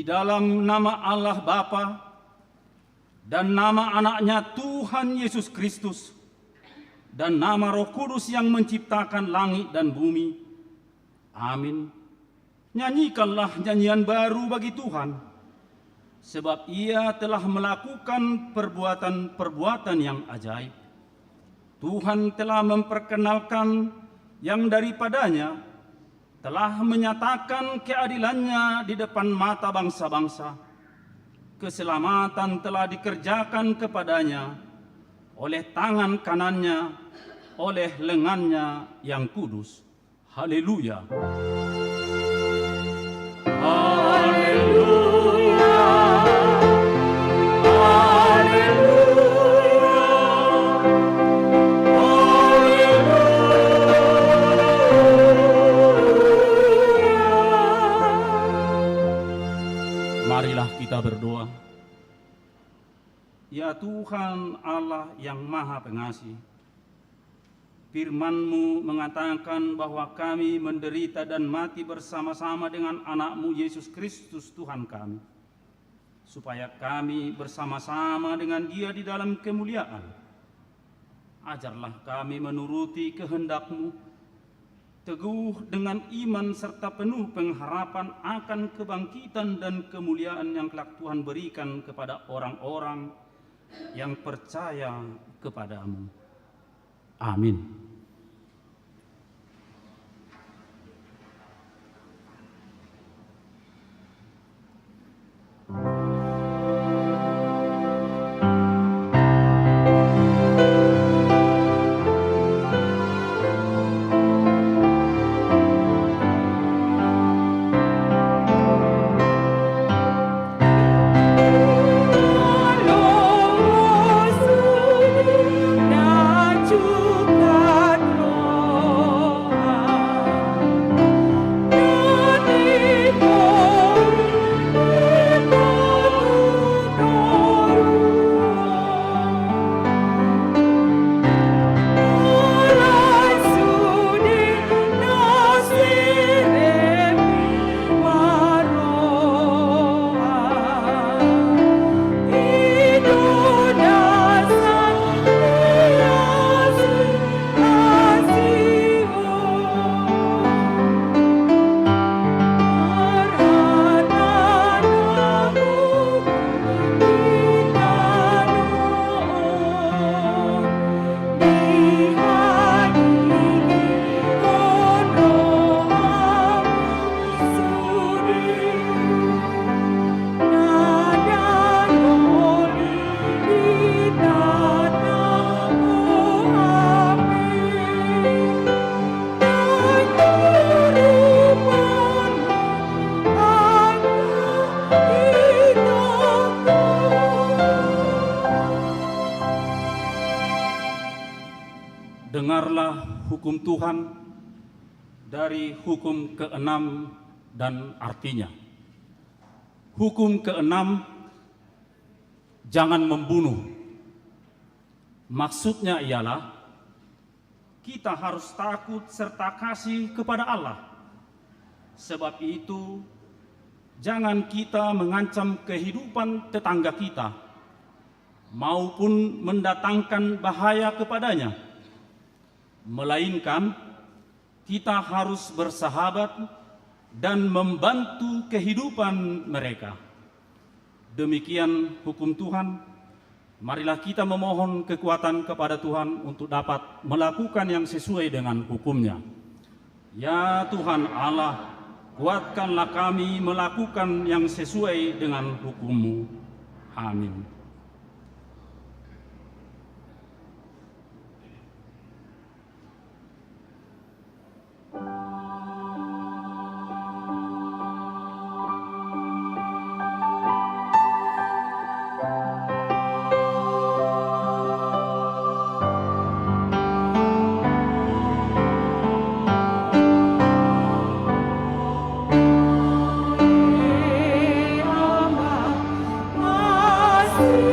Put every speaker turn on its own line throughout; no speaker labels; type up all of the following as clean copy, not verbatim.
dalam nama Allah Bapa dan nama anaknya Tuhan Yesus Kristus dan nama Roh Kudus yang menciptakan langit dan bumi. Amin. Nyanyikanlah nyanyian baru bagi Tuhan, sebab Ia telah melakukan perbuatan-perbuatan yang ajaib. Tuhan telah memperkenalkan yang daripadanya, telah menyatakan keadilannya di depan mata bangsa-bangsa. Keselamatan telah dikerjakan kepadanya oleh tangan kanannya, oleh lengannya yang kudus. Haleluya. Haleluya. Marilah kita berdoa. Ya Tuhan Allah yang Maha Pengasih, Firman-Mu mengatakan bahwa kami menderita dan mati bersama-sama dengan anak-Mu Yesus Kristus Tuhan kami, supaya kami bersama-sama dengan Dia di dalam kemuliaan. Ajarlah kami menuruti kehendak-Mu, teguh dengan iman serta penuh pengharapan akan kebangkitan dan kemuliaan yang kelak Tuhan berikan kepada orang-orang yang percaya kepada-Mu. Amin. Dengarlah hukum Tuhan dari hukum ke-6 dan artinya. Hukum ke-6, jangan membunuh. Maksudnya ialah kita harus takut serta kasih kepada Allah. Sebab itu, jangan kita mengancam kehidupan tetangga kita maupun mendatangkan bahaya kepadanya. Melainkan kita harus bersahabat dan membantu kehidupan mereka. Demikian hukum Tuhan. Marilah kita memohon kekuatan kepada Tuhan untuk dapat melakukan yang sesuai dengan hukum-Nya. Ya Tuhan Allah, kuatkanlah kami melakukan yang sesuai dengan hukum-Mu. Amin.
Kasih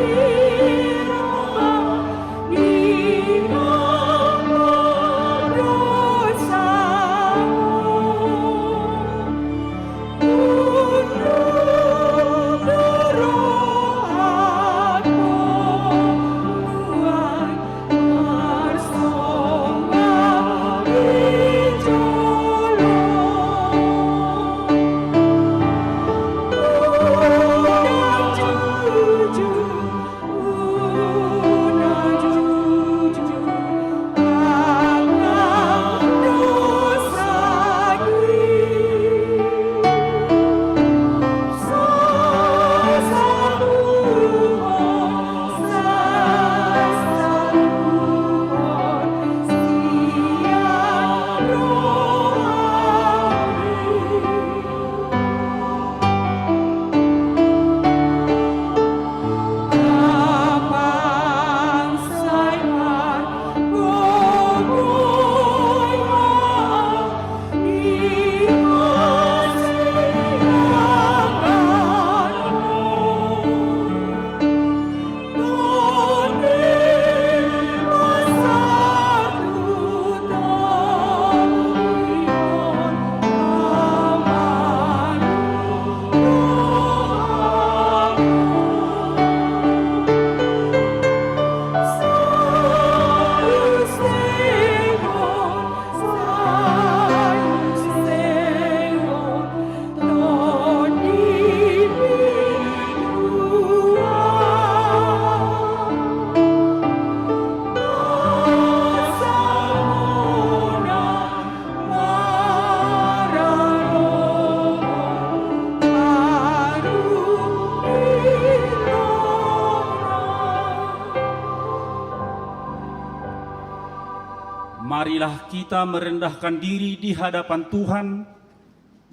Marilah kita merendahkan diri di hadapan Tuhan,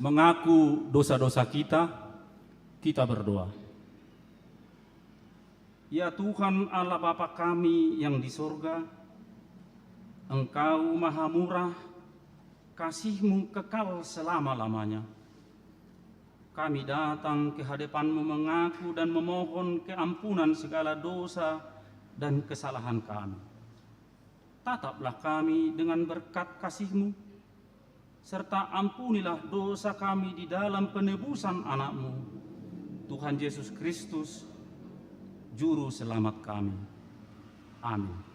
mengaku dosa-dosa kita. Kita berdoa. Ya Tuhan Allah Bapa kami yang di sorga, Engkau maha murah, kasih-Mu kekal selama-lamanya. Kami datang ke hadapan-Mu mengaku dan memohon keampunan segala dosa dan kesalahan kami. Tataplah kami dengan berkat kasih-Mu, serta ampunilah dosa kami di dalam penebusan anak-Mu, Tuhan Yesus Kristus, Juru Selamat kami. Amin.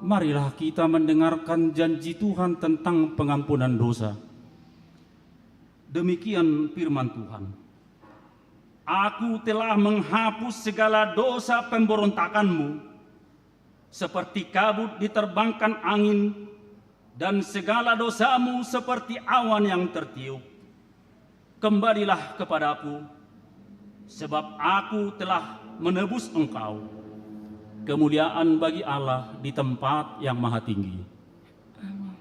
Marilah kita mendengarkan janji Tuhan tentang pengampunan dosa. Demikian firman Tuhan. Aku telah menghapus segala dosa pemberontakanmu, seperti kabut diterbangkan angin, dan segala dosamu seperti awan yang tertiup. Kembalilah kepadaku, sebab aku telah menebus engkau. Kemuliaan bagi Allah di tempat yang maha tinggi. Amin.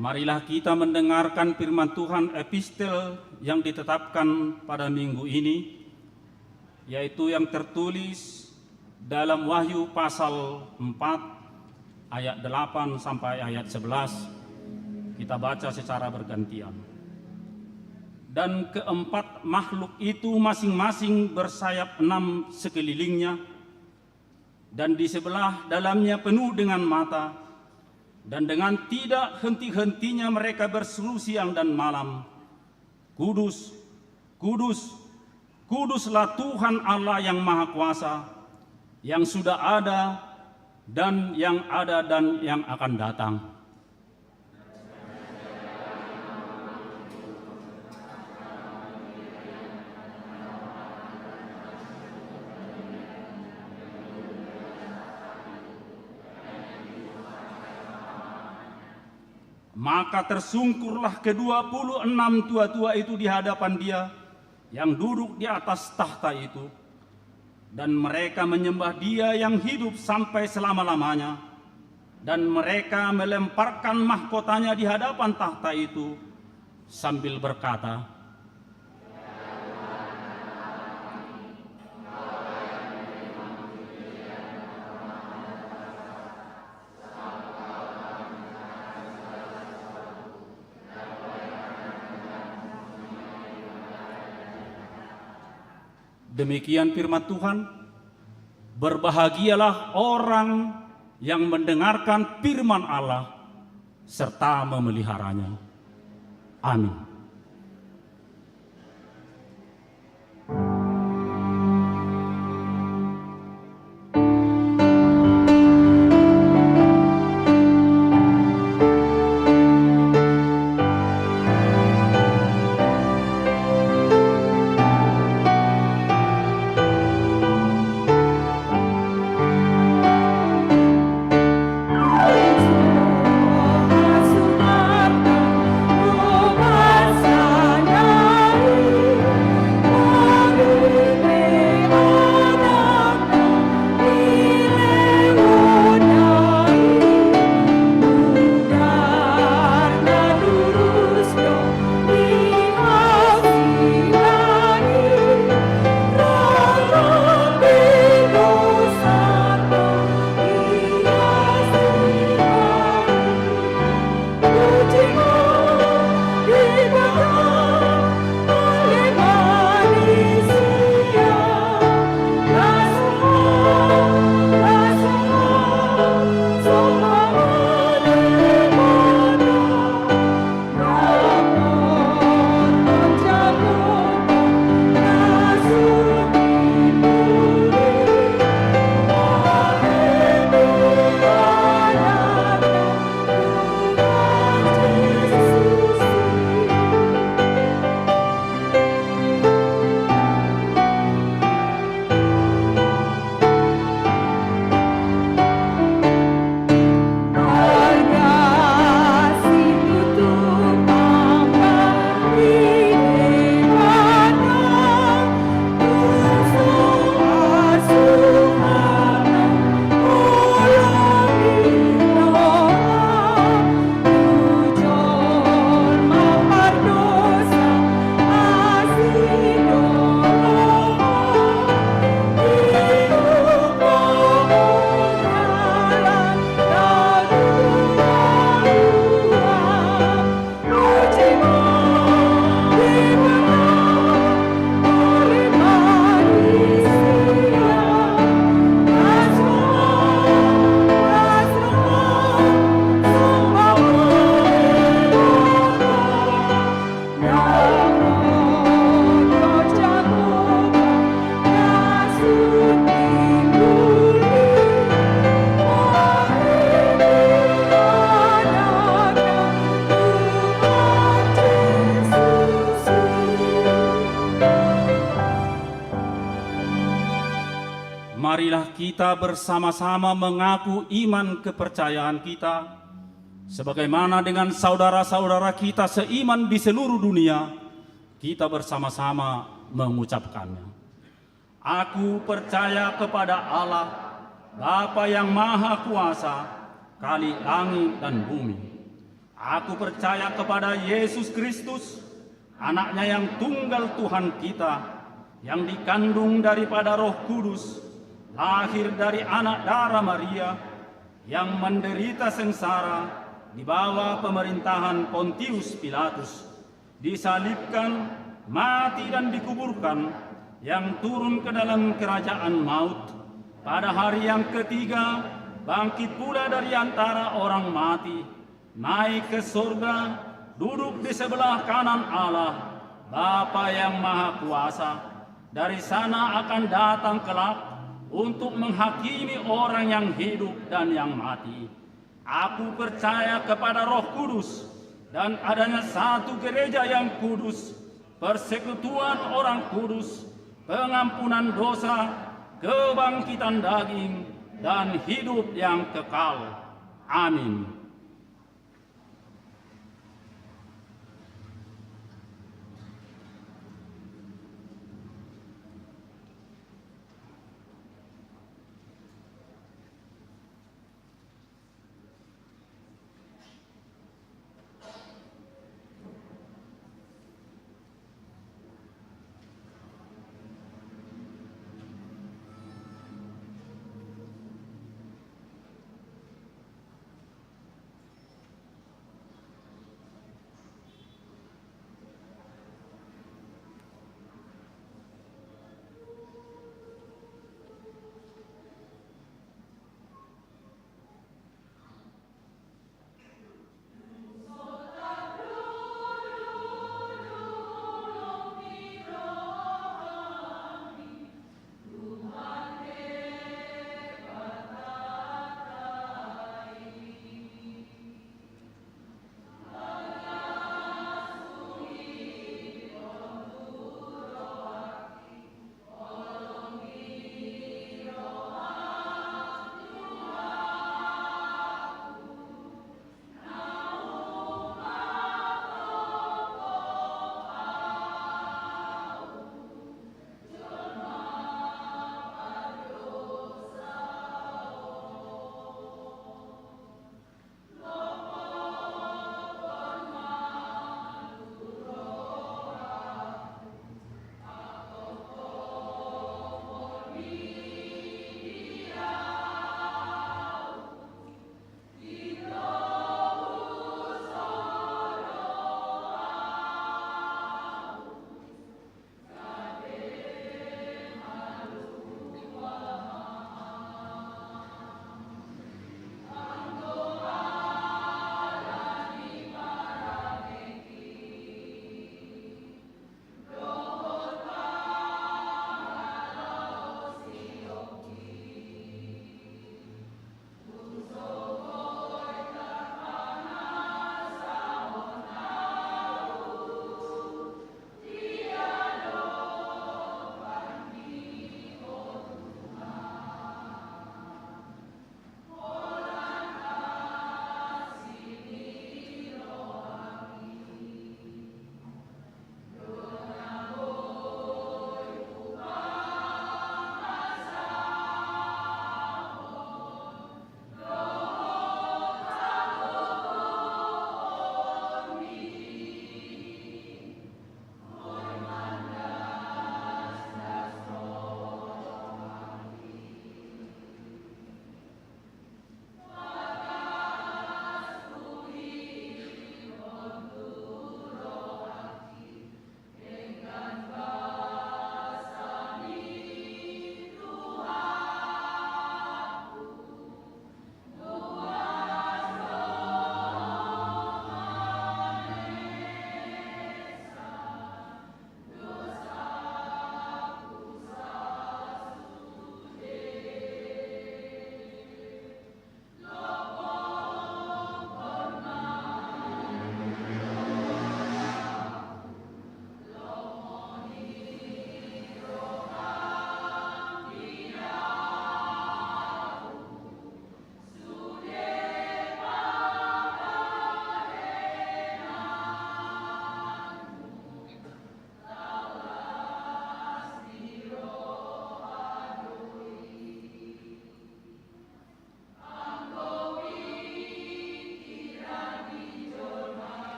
Marilah kita mendengarkan firman Tuhan epistel yang ditetapkan pada minggu ini, yaitu yang tertulis dalam Wahyu pasal 4 ayat 8 sampai ayat 11. Kita baca secara bergantian. Dan keempat makhluk itu masing-masing bersayap 6 sekelilingnya, dan di sebelah dalamnya penuh dengan mata. Dan dengan tidak henti-hentinya mereka berseru siang dan malam, Kudus, Kudus, Kuduslah Tuhan Allah yang Maha Kuasa, yang sudah ada dan yang akan datang. Maka tersungkurlah ke-26 tua-tua itu di hadapan Dia yang duduk di atas tahta itu, dan mereka menyembah Dia yang hidup sampai selama-lamanya, dan mereka melemparkan mahkotanya di hadapan tahta itu, sambil berkata, demikian firman Tuhan. Berbahagialah orang yang mendengarkan firman Allah serta memeliharanya. Amin. Marilah kita bersama-sama mengaku iman kepercayaan kita, sebagaimana dengan saudara-saudara kita seiman di seluruh dunia, kita bersama-sama mengucapkannya. Aku percaya kepada Allah, Bapa yang Maha Kuasa, Kali langit dan bumi. Aku percaya kepada Yesus Kristus, Anaknya yang tunggal Tuhan kita, yang dikandung daripada Roh Kudus, lahir dari anak darah Maria, yang menderita sengsara di bawah pemerintahan Pontius Pilatus, disalibkan, mati dan dikuburkan, yang turun ke dalam kerajaan maut, pada hari yang ketiga bangkit pula dari antara orang mati, naik ke surga, duduk di sebelah kanan Allah, Bapa yang Maha Kuasa. Dari sana akan datang kelak untuk menghakimi orang yang hidup dan yang mati. Aku percaya kepada Roh Kudus dan adanya satu gereja yang kudus, persekutuan orang kudus, pengampunan dosa, kebangkitan daging, dan hidup yang kekal. Amin.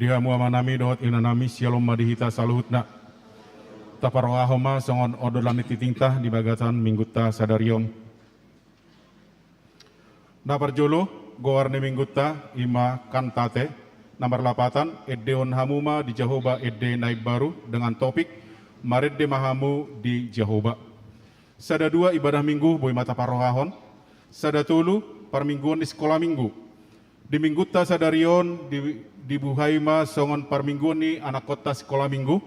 Dihamu amanami dohot inanami sialom madihita saluhutna. Taparoahoma songon odolan titingtah di bagatan minggutta sadariom. Napar jolo gowarne minggutta ima kantate nomor 8 Edeon Hamuma di Jahoba Ede naib baru dengan topik Maredde Mahamu di Jahoba. Sada 2 ibadah minggu boy mata parohahon. Sada 3 parmingguan di sekolah minggu. Di minggutta sadarion di Buhaima songon parmingguan ni anak kota sekolah minggu.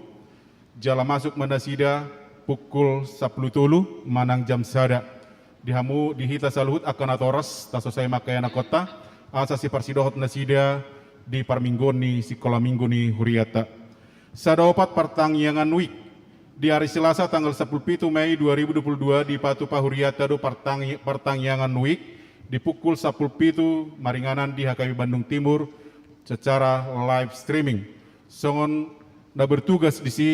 Jala masuk mandasida pukul 10 tulu manang jam sada. Dihamu dihita saluhut akan atoras tasosai makai anak kota. Asa si parsidohot nasida di parmingguan ni sekolah minggu ni huriata. Sada 4 partangyangan week. Di hari Selasa tanggal 17 Mei 2022 di Patupa Huriata do partangyangan week di pukul 17 maringanan di HKB Bandung Timur secara live streaming. Songon na bertugas di si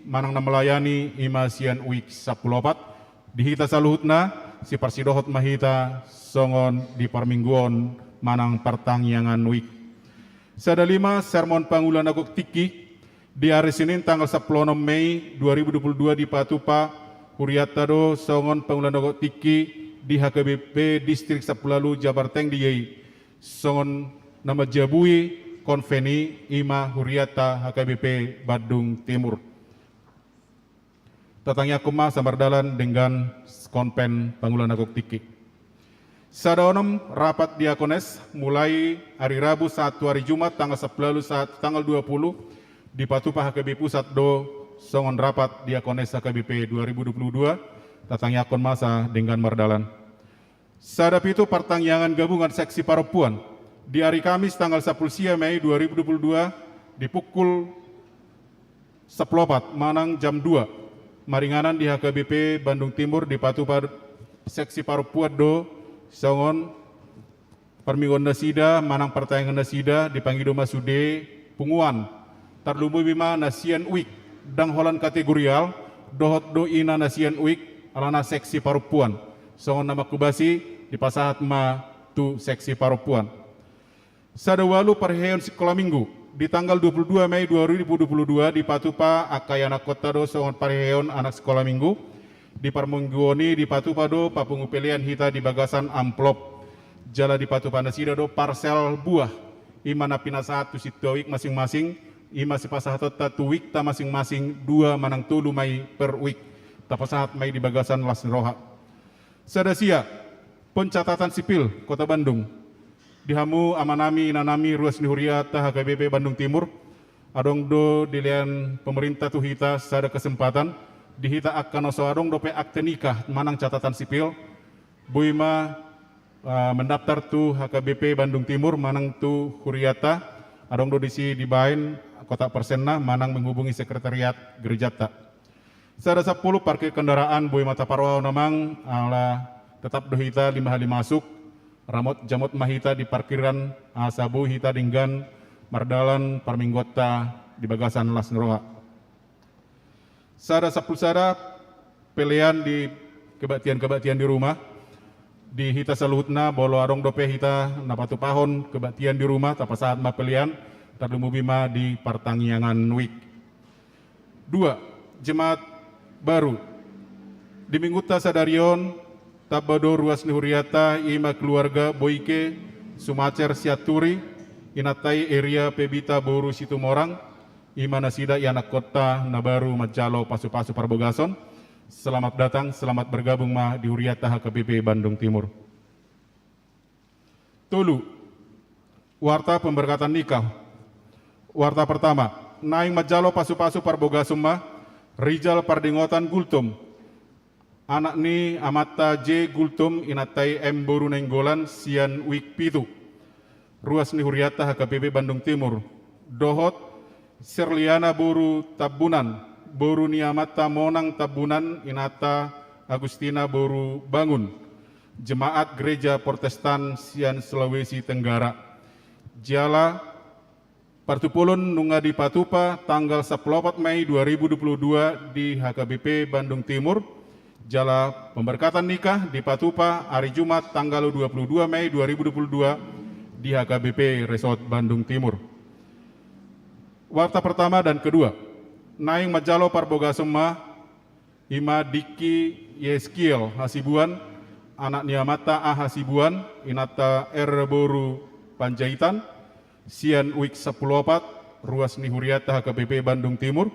manang na melayani imasian week 14 dihita saluhutna si parsidohot mahita songon di parmingguon manang partangyangan week. Sada 5 sermon pangulan agok tiki di hari Senin tanggal 10 Mei 2022 di Patupa Huriata do songon pangulan agok tiki di HKBP Distrik Sapulalu Jabar Teng di Yei songon nama Jabui Konveni Ima Huriata HKBP Bandung Timur. Tatangnya kuma samardalan dengan konven pangulan agok tiki. Sada 6 rapat diakones mulai hari Rabu 1 hari Jumat tanggal 11 tanggal 20 di Patupa HKB Pusat do songon rapat diakones HKBP 2022 tatangnya akon masa dengan mardalan. Sada 7 partangyangan gabungan seksi paropuan di hari Kamis tanggal 10 Mei 2022 di pukul 14 manang jam 2 maringanan di HKBP Bandung Timur di Patupa seksi paropuan do songon parmingguan nasida manang partangyangan nasida dipanggil Masude Punguan tarlumu bima nasian week dang holan kategorial dohot do ina nasian week alana seksi parupuan songon nama kubasi di pasahat ma tu seksi parupuan. Sada 8 parheon sekolah minggu di tanggal 22 Mei 2022 di Patupa akayana kota do songon parheon anak sekolah minggu di parmingguoni di Patupa do papungu pilihan hita di bagasan amplop jala di Patupa nasida do parsel buah imana pinasahat tu situawik masing-masing ima si pasahat tu week ta masing-masing 2 manang tulu mai per week ta pasahat mai di bagasan Las Roha. Sadasia pencatatan sipil Kota Bandung dihamu amanami nanami ruas ni Huriata HKBP Bandung Timur adong do dilian pemerintah tu hita sada kesempatan dihita akan oso adong dope akte nikah manang catatan sipil buima mendaftar tu HKBP Bandung Timur manang tu Huriata adong do disi dibain Kota Persenna manang menghubungi sekretariat Gerejata. Sada 10 parkir kendaraan boy mata parwao namang ala tetap dohita 5 hari masuk ramot jamot mahita di parkiran asabu hita dinggan mardalan parminggota di bagasan Las Roha. Sada 10 sada pilihan di kebaktian di rumah di hita saluhutna bolo adong dope hita napatu pahon kebaktian di rumah tapa saat ma pilihan tarlumu bima di partangyangan week. 2. Jemaat baru di Mingguta sadarion tabado ruas ni Huriata ima keluarga Boike Sumacer Siaturi inatai area Pebita Boru Situmorang ima nasida anak kota Nabaru Majalo Pasu-Pasu Parbogason. Selamat datang, selamat bergabung ma di Huriata HKBP Bandung Timur. Tulu warta pemberkatan nikah. Warta pertama, Naing Majalo Pasu-Pasu Parbogasumma, Rijal Pardingotan Gultum, anak ni Amata J Gultum inatai M Boru Nenggolan Sian Wik Pitu, ruas ni Huriata HKBP Bandung Timur, Dohot Serliana Boru Tabunan, Boru ni Amata Monang Tabunan inata Agustina Boru Bangun, Jemaat Gereja Protestan Sian Sulawesi Tenggara, Jala Partupulun Nunga di Patupa tanggal 14 Mei 2022 di HKBP Bandung Timur. Jala pemberkatan nikah di Patupa hari Jumat tanggal 22 Mei 2022 di HKBP Resort Bandung Timur. Warta pertama dan kedua. Naing majalo parboga sema ima Diki Yeskiel Hasibuan, anak Niamata A Hasibuan, inata R Boru Panjaitan, Sian Wik 10 Ruas Nihuriata HKBP Bandung Timur,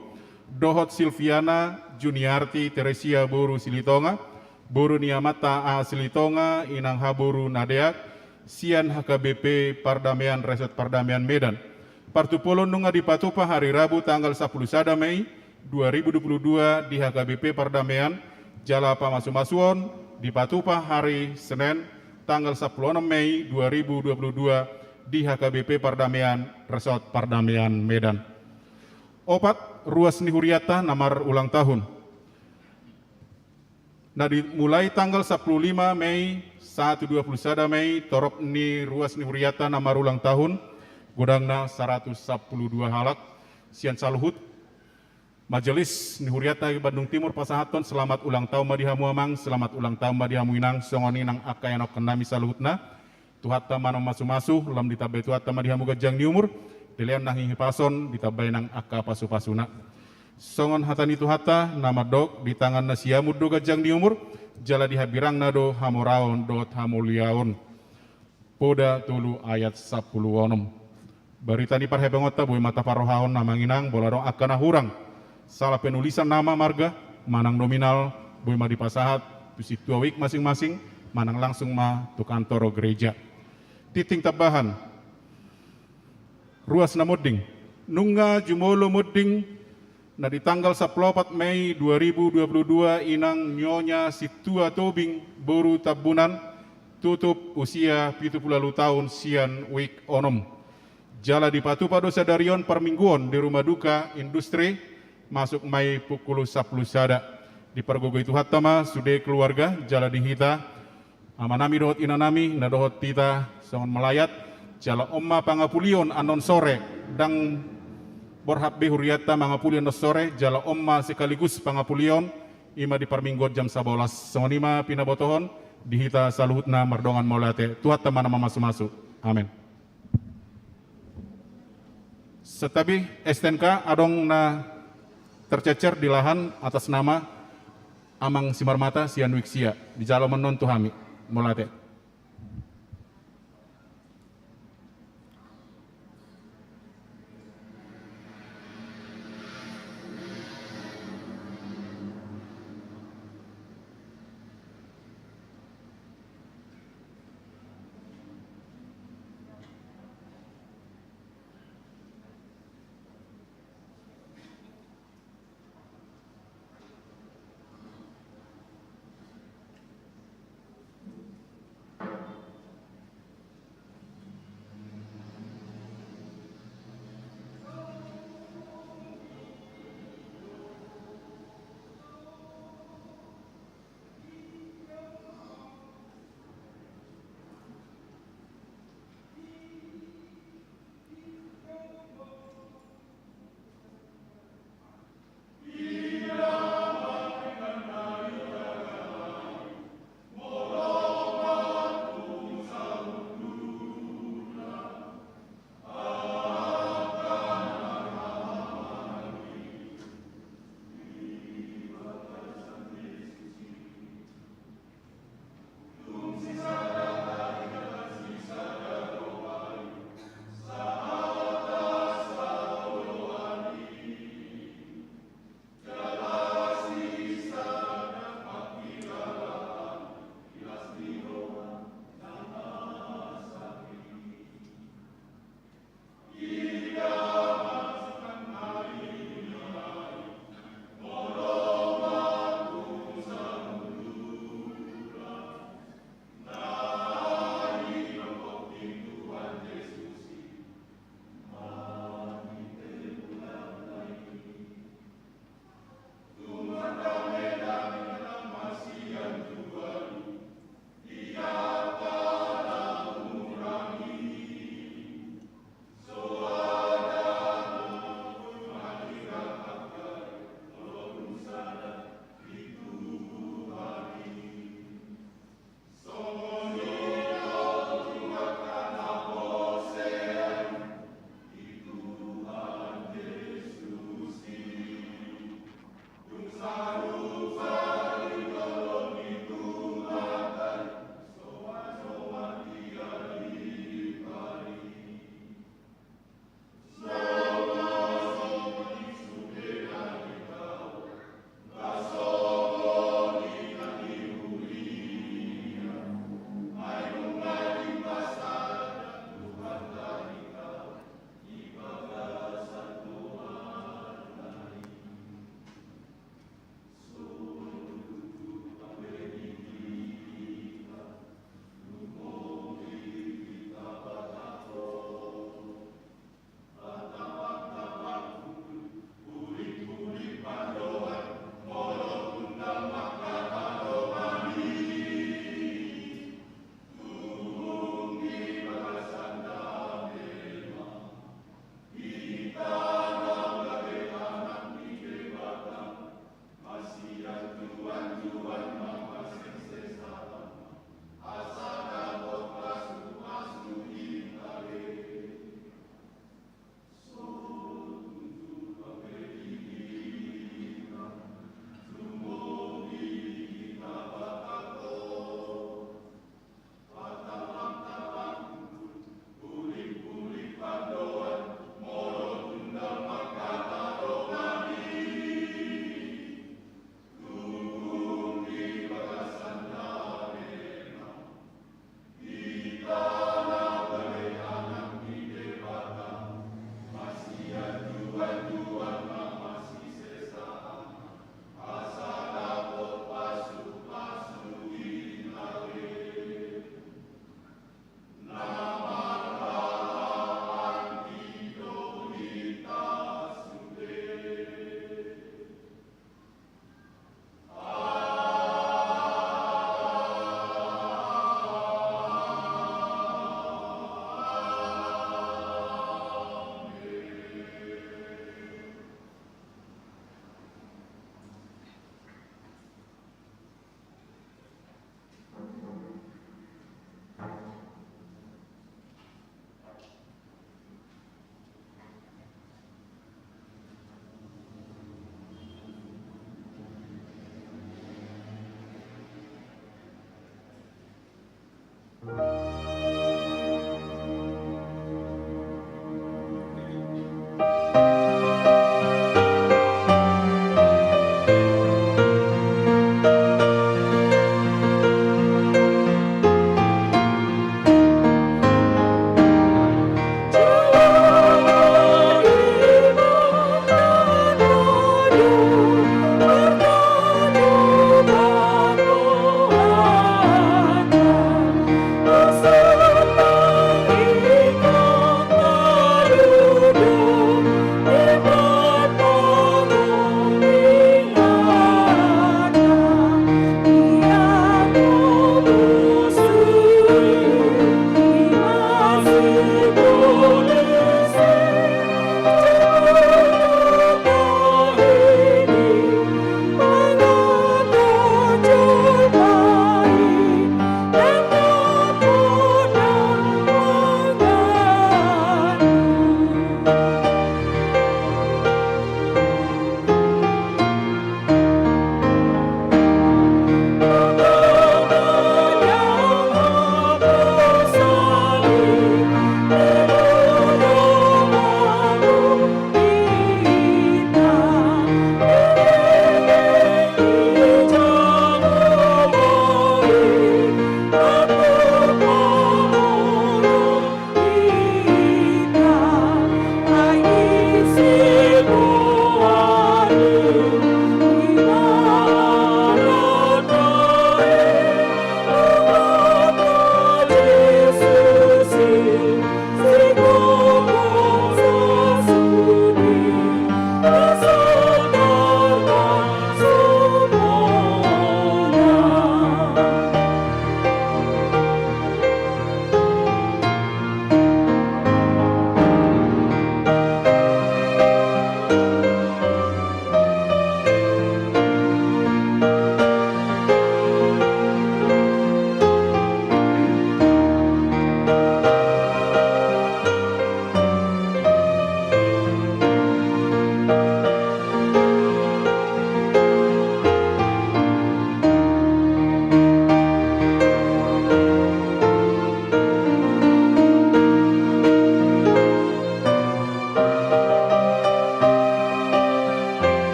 Dohot Silviana Juniarti Teresia Boru Silitonga, Boru Niamata A Silitonga, Inang Haboru Nadeak, Sian HKBP Pardamaian Resort Pardamaian Medan. Partupolo nunga di Patupa hari Rabu tanggal 10 Mei 2022 di HKBP Pardamaian Jala Pamasumasuon di Patupa hari Senin tanggal 10 Mei 2022 di HKBP Pardamaian Resort Pardamaian Medan. Opat Ruas Nihuriata nomor ulang tahun. Nah, dimulai tanggal 15 Mei 121 Mei torop ni Ruas Nihuriata nomor ulang tahun godangna 112 halak sian saluhut Majelis Nihuriata Bandung Timur Pasahaton selamat ulang tahun madihamu amang, selamat ulang tahun madihamu inang, songoni nang akayanok kenami saluhutna, tuhatta manong masu-masu, lam ditabay tuhatta madihamu gajang ni umur, dilian nang hihipason, ditabay nang aka pasu-pasuna. Songon hatani tuhatta, nama dok, di tangan na siamud do gajang ni umur, jala dihabirang na do hamoraon dot hamuliaon. Poda tulu ayat 10 onom. Barita ni parhebengota boy mata parohaon namanginang bolarong akana hurang. Salah penulisan nama marga, manang nominal, boy ma di pasahat, tusi 2 week masing-masing, manang langsung ma tu kantoro gereja. Titing tabahan, ruas na mudding, nunga jumolo mudding, na di tanggal 14 Mei 2022 inang nyonya situa tobing boru tabunan, tutup usia 70 tahun sian week onom. Jala di Patupa dosa darion permingguan di rumah duka industri masuk Mei pukul 10 sada di pergogo itu hatama sude keluarga jala di hita amanami dohot inanami na dohot tita songon melayat jala omma pangapulion anon sore dang borhab behuriata mangapulion no sore jala omma sekaligus pangapulion ima di permingguan jam 11 songon ima pinabotohon di hita saluhutna mardongan maulate tuhat teman masuk-masuk amin. Setabi STNK adong na tercecer di lahan atas nama Amang Simarmata Sian Wiksia di Jalo Menon Tuhami Molate.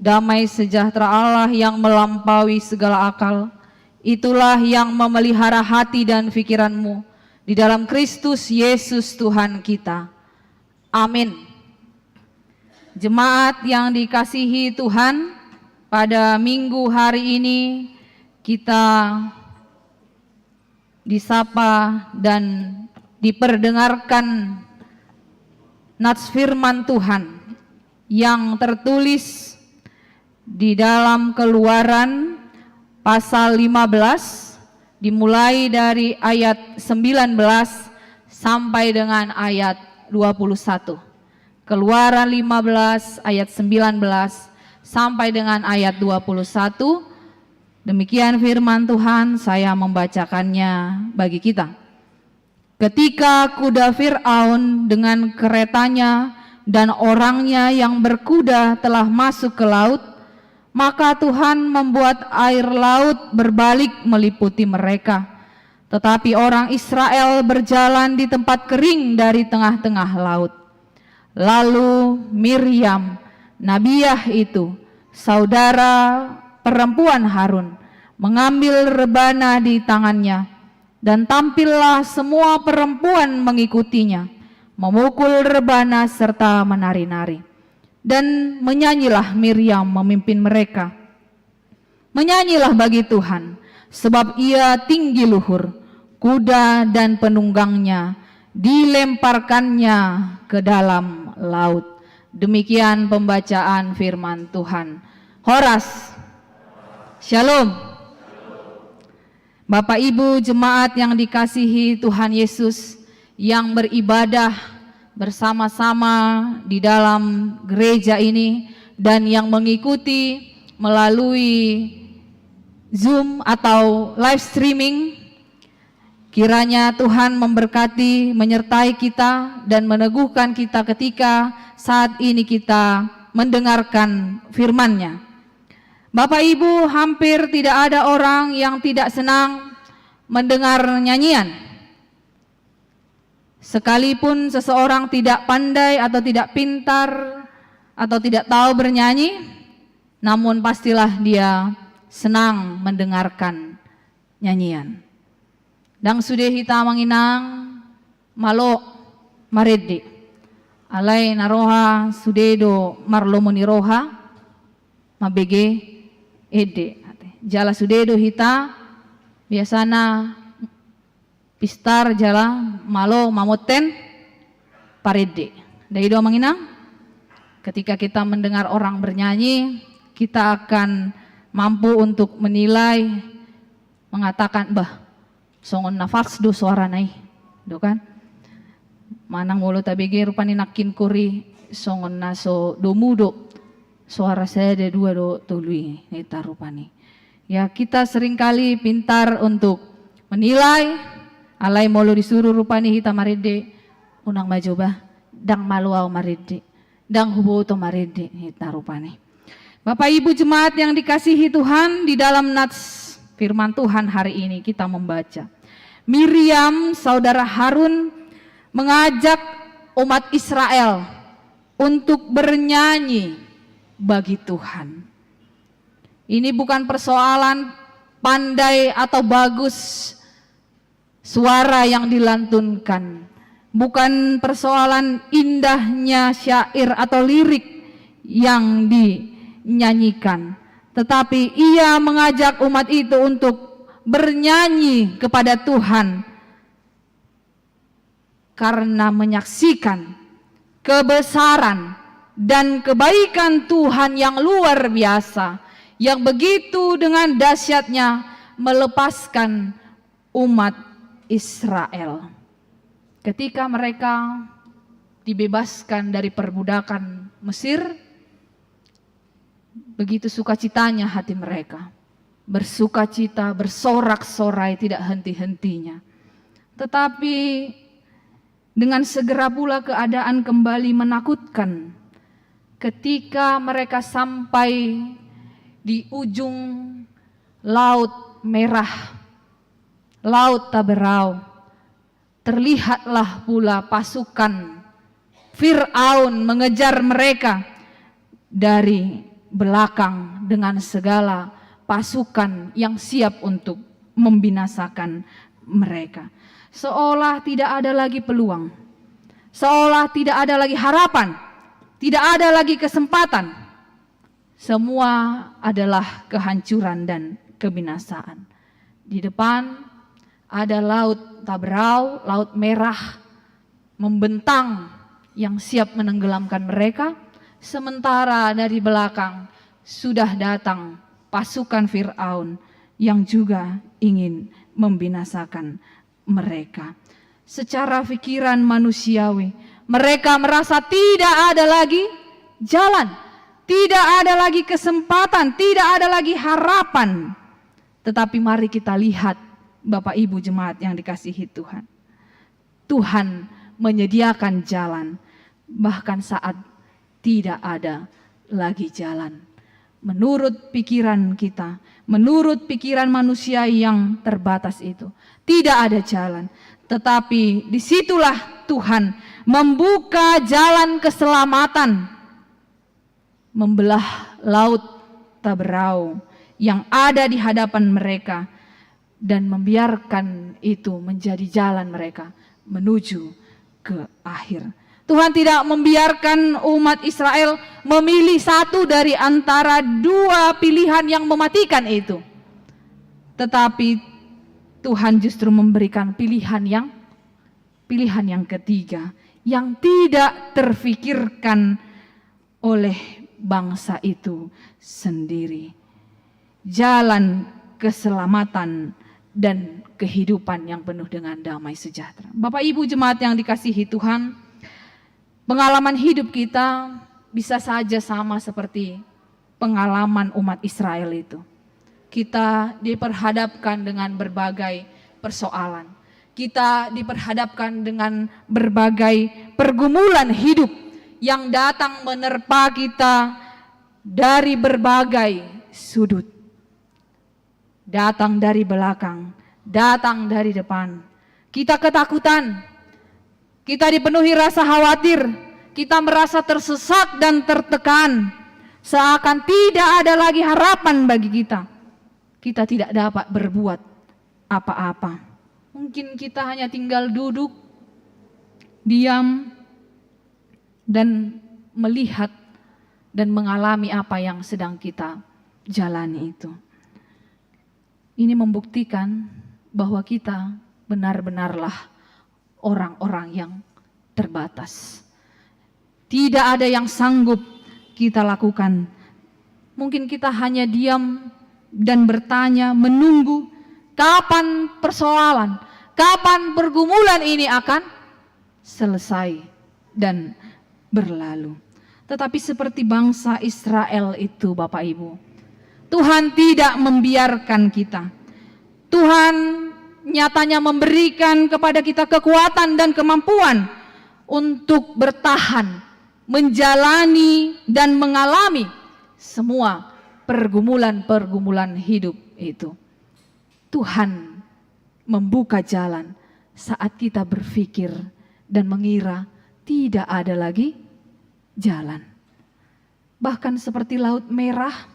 damai sejahtera Allah yang melampaui segala akal, itulah yang memelihara hati dan pikiranmu di dalam Kristus Yesus Tuhan kita. Amin. Jemaat yang dikasihi Tuhan, pada minggu hari ini kita disapa dan diperdengarkan nats firman Tuhan yang tertulis di dalam Keluaran pasal 15 dimulai dari ayat 19 sampai dengan ayat 21. Keluaran 15 ayat 19 sampai dengan ayat 21. Demikian firman Tuhan, saya membacakannya bagi kita. Ketika kuda Fir'aun dengan keretanya dan orangnya yang berkuda telah masuk ke laut, maka Tuhan membuat air laut berbalik meliputi mereka. Tetapi orang Israel berjalan di tempat kering dari tengah-tengah laut. Lalu Miriam, Nabiyah itu, saudara perempuan Harun, mengambil rebana di tangannya, dan tampillah semua perempuan mengikutinya, memukul rebana serta menari-nari. Dan menyanyilah Miriam memimpin mereka. Menyanyilah bagi Tuhan, sebab ia tinggi luhur, kuda dan penunggangnya dilemparkannya ke dalam laut. Demikian pembacaan firman Tuhan. Horas. Shalom. Bapak Ibu jemaat yang dikasihi Tuhan Yesus, yang beribadah bersama-sama di dalam gereja ini dan yang mengikuti melalui Zoom atau live streaming, kiranya Tuhan memberkati, menyertai kita dan meneguhkan kita ketika saat ini kita mendengarkan firman-Nya. Bapak Ibu, hampir tidak ada orang yang tidak senang mendengar nyanyian. Sekalipun seseorang tidak pandai atau tidak pintar atau tidak tahu bernyanyi, namun pastilah dia senang mendengarkan nyanyian. Dang sudah hita manginang malo maredi alai naroha sudedo marlomoni roha mabege ede jala sudedo hita biasana pistar jala malo mamoten parede. Dari doa manginang, ketika kita mendengar orang bernyanyi, kita akan mampu untuk menilai, mengatakan, bah, songon nafas do suara nai, do kan? Manang mulu tabege rupani nakin kuri songon naso do mudo, suara saya ada dua do tului, neta rupani. Ya kita seringkali pintar untuk menilai, alai molo disuruh rupani hita marede, unang majoba, dang maluau marede, dang hubo to marede, hita rupani. Bapak Ibu jemaat yang dikasihi Tuhan, di dalam nats firman Tuhan hari ini kita membaca Miriam saudara Harun mengajak umat Israel untuk bernyanyi bagi Tuhan. Ini bukan persoalan pandai atau bagus suara yang dilantunkan, bukan persoalan indahnya syair atau lirik yang dinyanyikan, tetapi ia mengajak umat itu untuk bernyanyi kepada Tuhan karena menyaksikan kebesaran dan kebaikan Tuhan yang luar biasa, yang begitu dengan dahsyatnya melepaskan umat Israel. Ketika mereka dibebaskan dari perbudakan Mesir, begitu sukacitanya hati mereka, bersukacita, bersorak-sorai tidak henti-hentinya. Tetapi dengan segera pula keadaan kembali menakutkan ketika mereka sampai di ujung Laut Merah, Laut Taberau. Terlihatlah pula pasukan Fir'aun mengejar mereka dari belakang dengan segala pasukan yang siap untuk membinasakan mereka. Seolah tidak ada lagi peluang, seolah tidak ada lagi harapan, tidak ada lagi kesempatan. Semua adalah kehancuran dan kebinasaan. Di depan ada laut Taberau, laut merah membentang yang siap menenggelamkan mereka. Sementara dari belakang sudah datang pasukan Fir'aun yang juga ingin membinasakan mereka. Secara pikiran manusiawi, mereka merasa tidak ada lagi jalan, tidak ada lagi kesempatan, tidak ada lagi harapan. Tetapi mari kita lihat, Bapak Ibu jemaat yang dikasihi Tuhan. Tuhan menyediakan jalan, bahkan saat tidak ada lagi jalan. Menurut pikiran kita, menurut pikiran manusia yang terbatas itu, tidak ada jalan. Tetapi disitulah Tuhan membuka jalan keselamatan, membelah laut Taberau yang ada di hadapan mereka dan membiarkan itu menjadi jalan mereka menuju ke akhir. Tuhan tidak membiarkan umat Israel memilih satu dari antara dua pilihan yang mematikan itu. Tetapi Tuhan justru memberikan pilihan yang ketiga yang tidak terfikirkan oleh bangsa itu sendiri. Jalan keselamatan dan kehidupan yang penuh dengan damai sejahtera. Bapak Ibu jemaat yang dikasihi Tuhan, pengalaman hidup kita bisa saja sama seperti pengalaman umat Israel itu. Kita diperhadapkan dengan berbagai persoalan. Kita diperhadapkan dengan berbagai pergumulan hidup yang datang menerpa kita dari berbagai sudut. Datang dari belakang, datang dari depan. Kita ketakutan, kita dipenuhi rasa khawatir, kita merasa tersesat dan tertekan, seakan tidak ada lagi harapan bagi kita. Kita tidak dapat berbuat apa-apa. Mungkin kita hanya tinggal duduk, diam, dan melihat dan mengalami apa yang sedang kita jalani itu. Ini membuktikan bahwa kita benar-benarlah orang-orang yang terbatas. Tidak ada yang sanggup kita lakukan. Mungkin kita hanya diam dan bertanya, menunggu kapan persoalan, kapan pergumulan ini akan selesai dan berlalu. Tetapi seperti bangsa Israel itu, Bapak Ibu, Tuhan tidak membiarkan kita. Tuhan nyatanya memberikan kepada kita kekuatan dan kemampuan untuk bertahan, menjalani dan mengalami semua pergumulan-pergumulan hidup itu. Tuhan membuka jalan saat kita berpikir dan mengira tidak ada lagi jalan. Bahkan seperti Laut Merah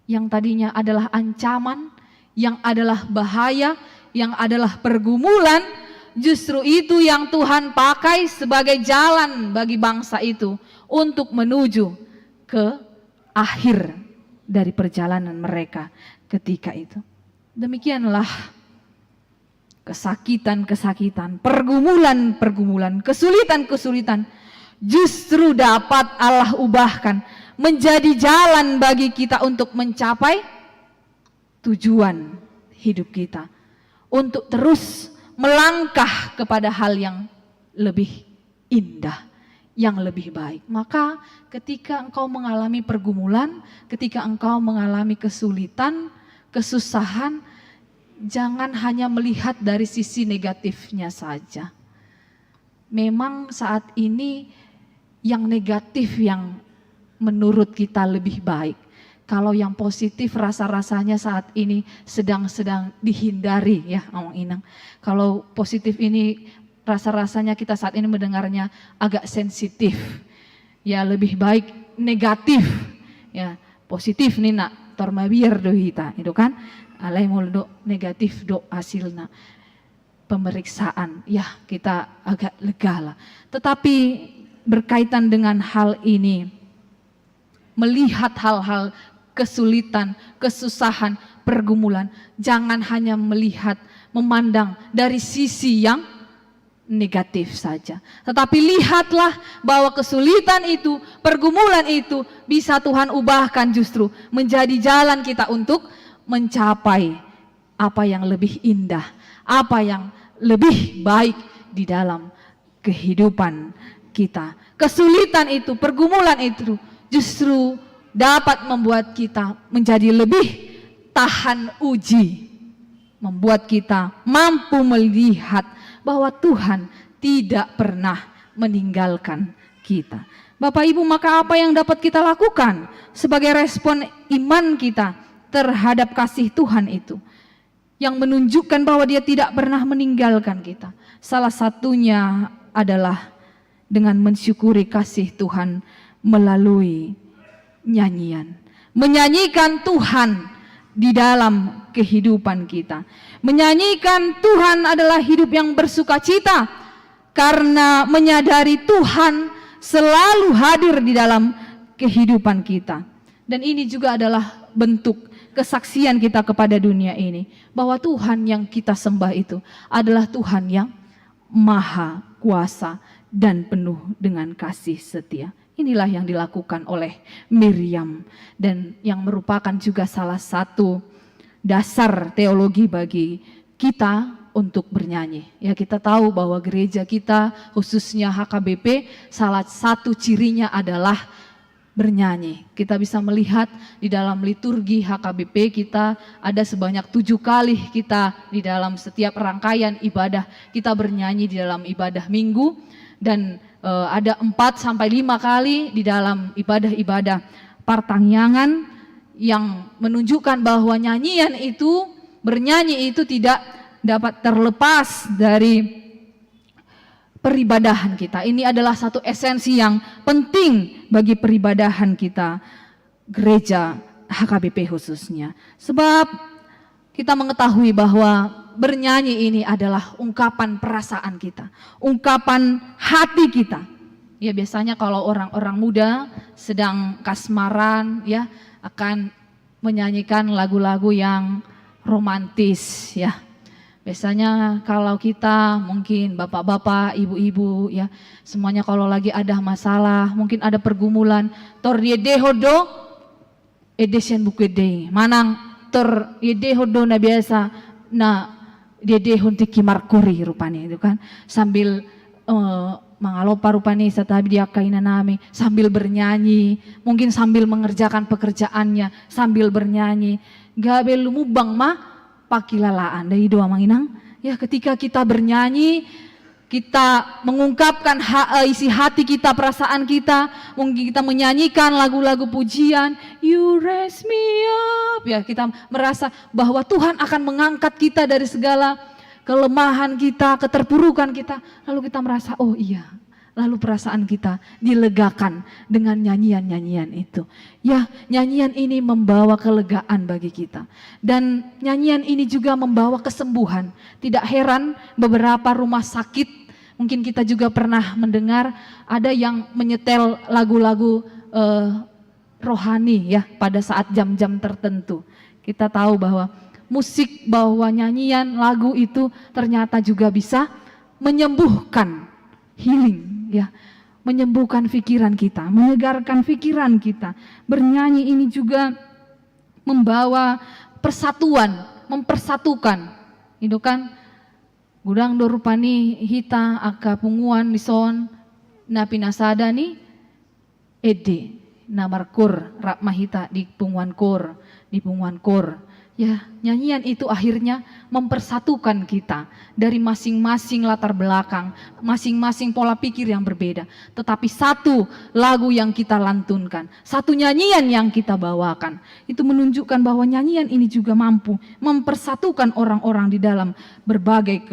yang tadinya adalah ancaman, yang adalah bahaya, yang adalah pergumulan, justru itu yang Tuhan pakai sebagai jalan bagi bangsa itu untuk menuju ke akhir dari perjalanan mereka ketika itu. Demikianlah kesakitan-kesakitan, pergumulan-pergumulan, kesulitan-kesulitan justru dapat Allah ubahkan menjadi jalan bagi kita untuk mencapai tujuan hidup kita, untuk terus melangkah kepada hal yang lebih indah, yang lebih baik. Maka ketika engkau mengalami pergumulan, ketika engkau mengalami kesulitan, kesusahan, jangan hanya melihat dari sisi negatifnya saja. Memang saat ini yang negatif yang menurut kita lebih baik. Kalau yang positif rasa-rasanya saat ini sedang dihindari ya, Om Inang. Kalau positif ini rasa-rasanya kita saat ini mendengarnya agak sensitif. Ya lebih baik negatif ya positif nih nak tormabiar do hita itu kan alai muldo negatif do hasilna pemeriksaan ya kita agak lega lah. Tetapi berkaitan dengan hal ini, melihat hal-hal kesulitan, kesusahan, pergumulan, jangan hanya melihat, memandang dari sisi yang negatif saja. Tetapi lihatlah bahwa kesulitan itu, pergumulan itu bisa Tuhan ubahkan justru menjadi jalan kita untuk mencapai apa yang lebih indah, apa yang lebih baik di dalam kehidupan kita. Kesulitan itu, pergumulan itu justru dapat membuat kita menjadi lebih tahan uji, membuat kita mampu melihat bahwa Tuhan tidak pernah meninggalkan kita. Bapak Ibu, maka apa yang dapat kita lakukan sebagai respon iman kita terhadap kasih Tuhan itu yang menunjukkan bahwa Dia tidak pernah meninggalkan kita? Salah satunya adalah dengan mensyukuri kasih Tuhan melalui nyanyian. Menyanyikan Tuhan di dalam kehidupan kita. Menyanyikan Tuhan adalah hidup yang bersukacita karena menyadari Tuhan selalu hadir di dalam kehidupan kita. Dan ini juga adalah bentuk kesaksian kita kepada dunia ini bahwa Tuhan yang kita sembah itu adalah Tuhan yang maha kuasa dan penuh dengan kasih setia. Inilah yang dilakukan oleh Miriam dan yang merupakan juga salah satu dasar teologi bagi kita untuk bernyanyi. Ya, kita tahu bahwa gereja kita khususnya HKBP salah satu cirinya adalah bernyanyi. Kita bisa melihat di dalam liturgi HKBP kita ada sebanyak 7 kali kita di dalam setiap rangkaian ibadah kita bernyanyi di dalam ibadah minggu, dan ada 4-5 kali di dalam ibadah-ibadah partangyangan yang menunjukkan bahwa nyanyian itu, bernyanyi itu tidak dapat terlepas dari peribadahan kita. Ini adalah satu esensi yang penting bagi peribadahan kita, gereja HKBP khususnya. Sebab kita mengetahui bahwa bernyanyi ini adalah ungkapan perasaan kita, ungkapan hati kita. Ya, biasanya kalau orang-orang muda sedang kasmaran ya akan menyanyikan lagu-lagu yang romantis ya. Biasanya kalau kita mungkin bapak-bapak, ibu-ibu ya, semuanya kalau lagi ada masalah, mungkin ada pergumulan, tor yedehodo edesen bukede. Manang tor yedehodo na biasa na dedehon tiki markuri rupanya itu kan, sambil mangalopa rupanya setabi dia kaina nami, sambil bernyanyi, mungkin sambil mengerjakan pekerjaannya, sambil bernyanyi. Gabe lumubang mah pakilalaan dari doa manginang. Ya, ketika kita bernyanyi, kita mengungkapkan isi hati kita, perasaan kita, mungkin kita menyanyikan lagu-lagu pujian, you raise me up. Ya, kita merasa bahwa Tuhan akan mengangkat kita dari segala kelemahan kita, keterpurukan kita. Lalu kita merasa, oh iya. Lalu perasaan kita dilegakan dengan nyanyian-nyanyian itu. Ya, nyanyian ini membawa kelegaan bagi kita. Dan nyanyian ini juga membawa kesembuhan. Tidak heran beberapa rumah sakit, mungkin kita juga pernah mendengar ada yang menyetel lagu-lagu rohani ya pada saat jam-jam tertentu. Kita tahu bahwa musik, bahwa nyanyian, lagu itu ternyata juga bisa menyembuhkan, healing. Ya, menyembuhkan pikiran kita, menyegarkan pikiran kita. Bernyanyi ini juga membawa persatuan, mempersatukan. Itu kan gudang dorupani hita aka punguan dison na pinasada ni ede na markur rak mahita di punguan kor. Ya, nyanyian itu akhirnya mempersatukan kita dari masing-masing latar belakang, masing-masing pola pikir yang berbeda. Tetapi satu lagu yang kita lantunkan, satu nyanyian yang kita bawakan, itu menunjukkan bahwa nyanyian ini juga mampu mempersatukan orang-orang di dalam berbagai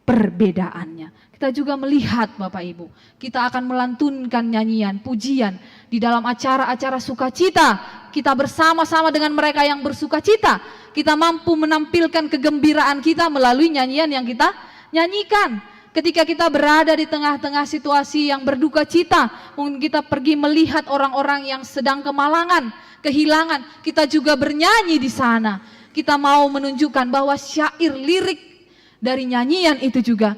perbedaannya. Kita juga melihat Bapak Ibu, kita akan melantunkan nyanyian, pujian di dalam acara-acara sukacita. kita bersama-sama dengan mereka yang bersuka cita. Kita mampu menampilkan kegembiraan kita melalui nyanyian yang kita nyanyikan. Ketika kita berada di tengah-tengah situasi yang berduka cita, mungkin kita pergi melihat orang-orang yang sedang kemalangan, kehilangan, kita juga bernyanyi di sana. Kita mau menunjukkan bahwa syair lirik dari nyanyian itu juga